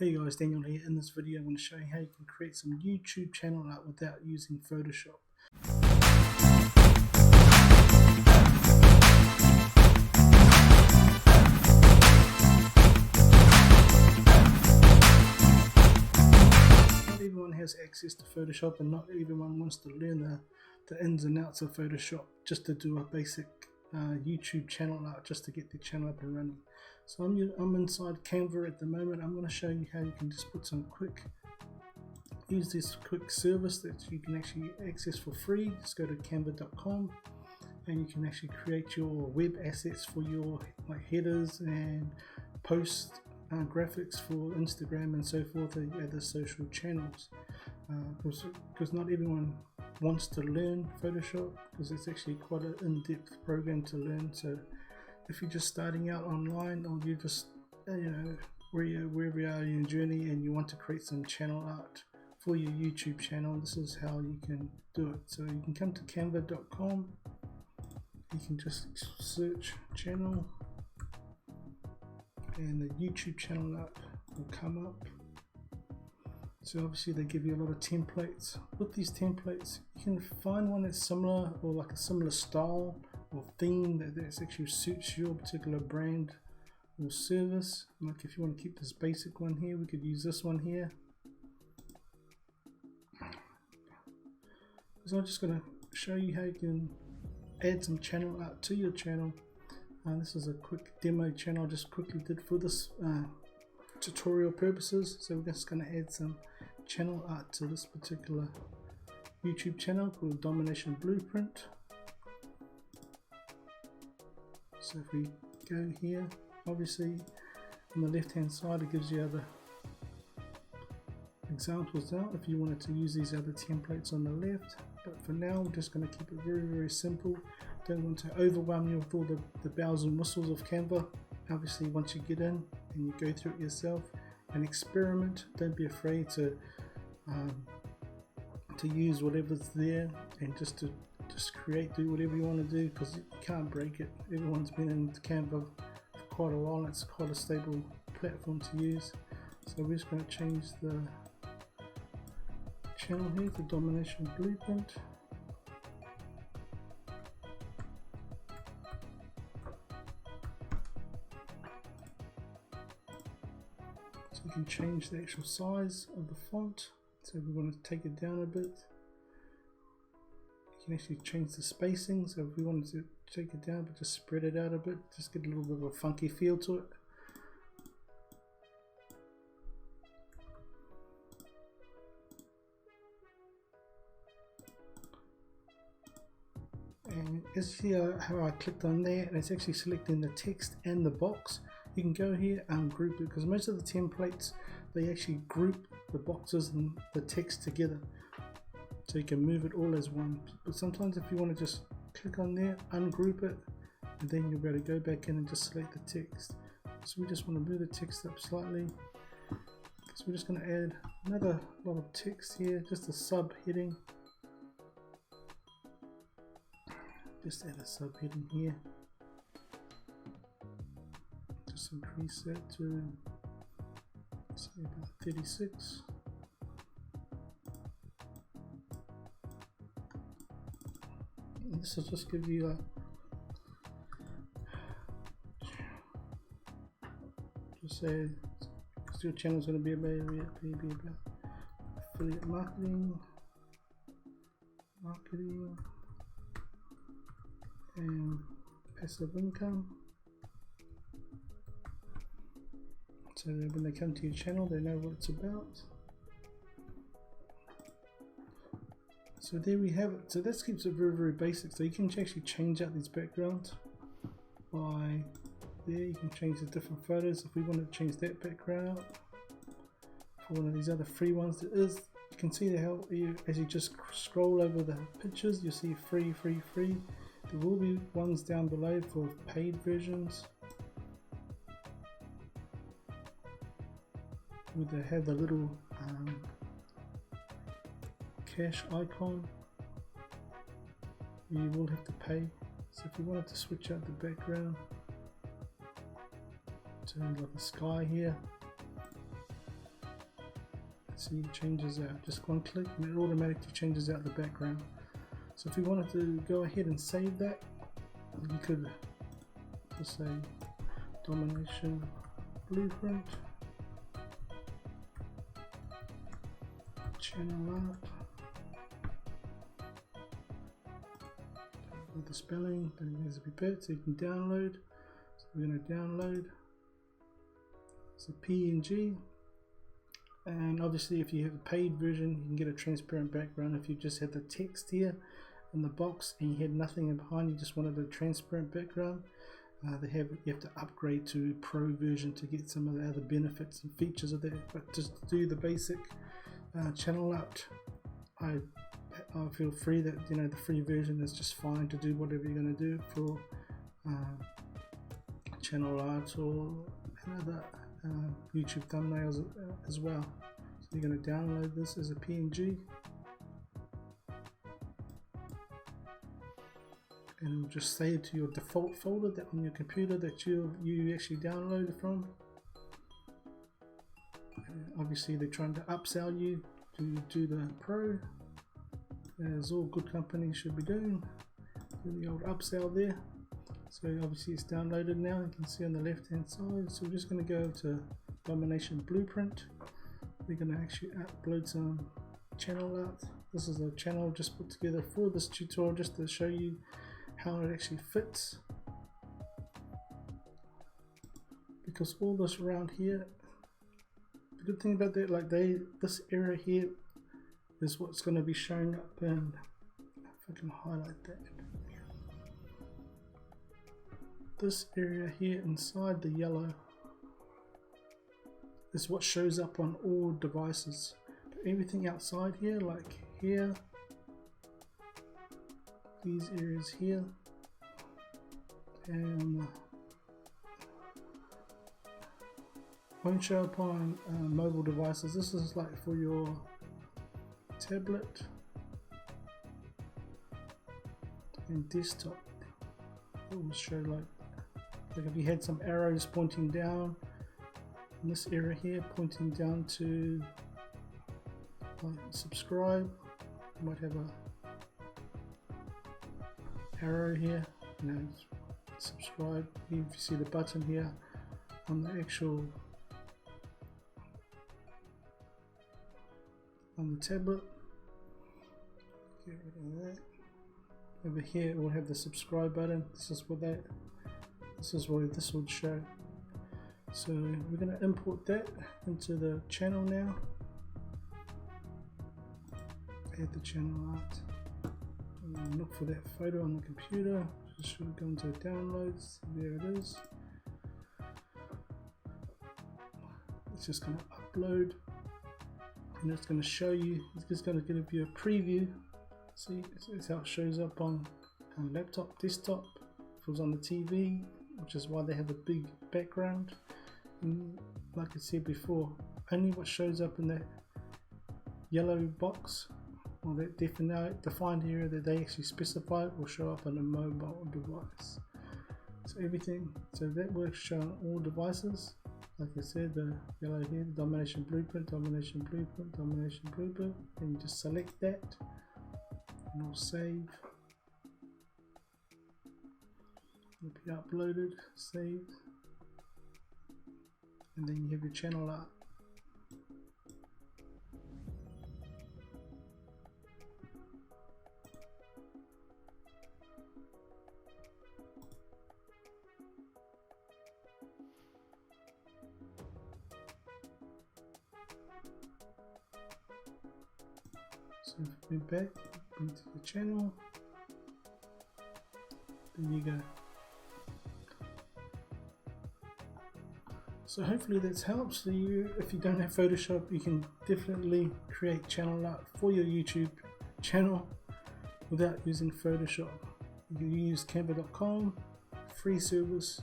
Hey guys, Daniel here. In this video I'm going to show you how you can create some YouTube channel art without using Photoshop. Not everyone has access to Photoshop and not everyone wants to learn the ins and outs of Photoshop just to do a basic YouTube channel art just to get the channel up and running. So I'm inside Canva at the moment. I'm going to show you how you can just put some use this quick service that you can actually access for free. Just go to canva.com and you can actually create your web assets for your headers and post graphics for Instagram and so forth, and other social channels, because not everyone wants to learn Photoshop because it's actually quite an in-depth program to learn. So if you're just starting out online, or you're just wherever you are in your journey and you want to create some channel art for your YouTube channel, this is how you can do it. So you can come to canva.com, you can just search channel and the YouTube channel art will come up. So obviously they give you a lot of templates. With these templates you can find one that's similar, or like a similar style or theme that actually suits your particular brand or service. Like if you want to keep this basic one here, we could use this one here. So I'm just going to show you how you can add some channel art to your channel. This is a quick demo channel I just quickly did for this tutorial purposes. So we're just going to add some channel art to this particular YouTube channel called Domination Blueprint. So if we go here, obviously on the left hand side it gives you other examples out if you wanted to use these other templates on the left, but for now I'm just going to keep it very simple. Don't want to overwhelm you with all the bells and whistles of Canva. Obviously once you get in and you go through it yourself and experiment, don't be afraid to use whatever's there and just create, do whatever you want to do, because you can't break it. Everyone's been in Canva for quite a while. It's quite a stable platform to use. So we're just going to change the channel here to Domination Blueprint. So you can change the actual size of the font. So if we want to take it down a bit, you can actually change the spacing. So if we wanted to take it down but just spread it out a bit, just get a little bit of a funky feel to it. And as you see how I clicked on there, and it's actually selecting the text and the box. You can go here and group it, because most of the templates, they actually group the boxes and the text together, so you can move it all as one. But sometimes if you want to just click on there, ungroup it, and then you'll be able to go back in and just select the text. So we just want to move the text up slightly. So we're just going to add another lot of text here, just a subheading. Just add a subheading here. Just increase that to say about 36. And this will just give you just say your channel is going to be about affiliate marketing and passive income. So that when they come to your channel, they know what it's about. So there we have it. So that keeps it very basic. So you can actually change out these backgrounds by there. You can change the different photos. If we want to change that background out for one of these other free ones, there is. You can see how as you just scroll over the pictures, you see free. There will be ones down below for paid versions, where they have the little cash icon. You will have to pay. So if you wanted to switch out the background, turn like the sky here, see it changes out. Just one click and it automatically changes out the background. So if you wanted to go ahead and save that, you could just say domination blueprint channel art with the spelling, but it needs to be better so you can download. So we're going to download. It's a PNG, and obviously if you have a paid version you can get a transparent background. If you just had the text here in the box and you had nothing behind, you just wanted a transparent background, you have to upgrade to pro version to get some of the other benefits and features of that. But just to do the basic channel art, I feel free that the free version is just fine to do whatever you're going to do for channel art or another YouTube thumbnails as well. So you're going to download this as a PNG, and just save it to your default folder that on your computer that you actually downloaded from. And obviously they're trying to upsell you to do the pro, as all good companies should be doing. Do the old upsell there. So obviously it's downloaded now, you can see on the left hand side. So we're just going to go to Domination Blueprint. We're going to actually upload some channel art. This is a channel just put together for this tutorial just to show you how it actually fits, because all this around here, the good thing about that, this area here is what's going to be showing up, and if I can highlight that, this area here inside the yellow is what shows up on all devices. Everything outside here, like here, these areas here, and won't show up on mobile devices. This is like for your tablet and desktop. It will show like if you had some arrows pointing down in this area here, pointing down to subscribe, you might have a arrow here, subscribe. If you see the button here on the actual on the tablet, get rid of that. Over here it will have the subscribe button. This is what this would show. So we're going to import that into the channel now. Add the channel art. Look for that photo on the computer. Just should go into downloads. There it is. It's just going to upload, and it's going to show you. It's just going to give you a preview. See, it's how it shows up on laptop, desktop. If it was on the TV, which is why they have a big background. And like I said before, only what shows up in that yellow box, or that defined area that they actually specify, will show up on a mobile device. So everything, so that works show on all devices. Like I said, the yellow here, the Domination Blueprint, Domination Blueprint, Domination Blueprint, and you just select that, and it'll save. It'll be uploaded, saved, and then you have your channel art. So if we back into the channel, there you go. So hopefully that's helped. So if you don't have Photoshop, you can definitely create channel art for your YouTube channel without using Photoshop. You can use Canva.com, free service,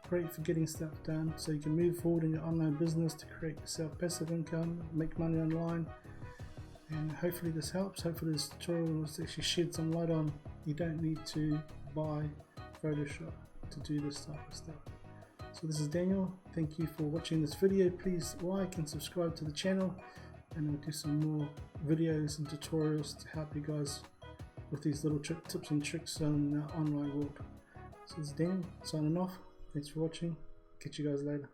great for getting stuff done, so you can move forward in your online business to create yourself passive income, make money online. And hopefully this helps. Hopefully this tutorial will actually shed some light on you don't need to buy Photoshop to do this type of stuff. So this is Daniel. Thank you for watching this video. Please like and subscribe to the channel. and I'll do some more videos and tutorials to help you guys with these little tips and tricks in the online world. So this is Dan signing off. Thanks for watching. Catch you guys later.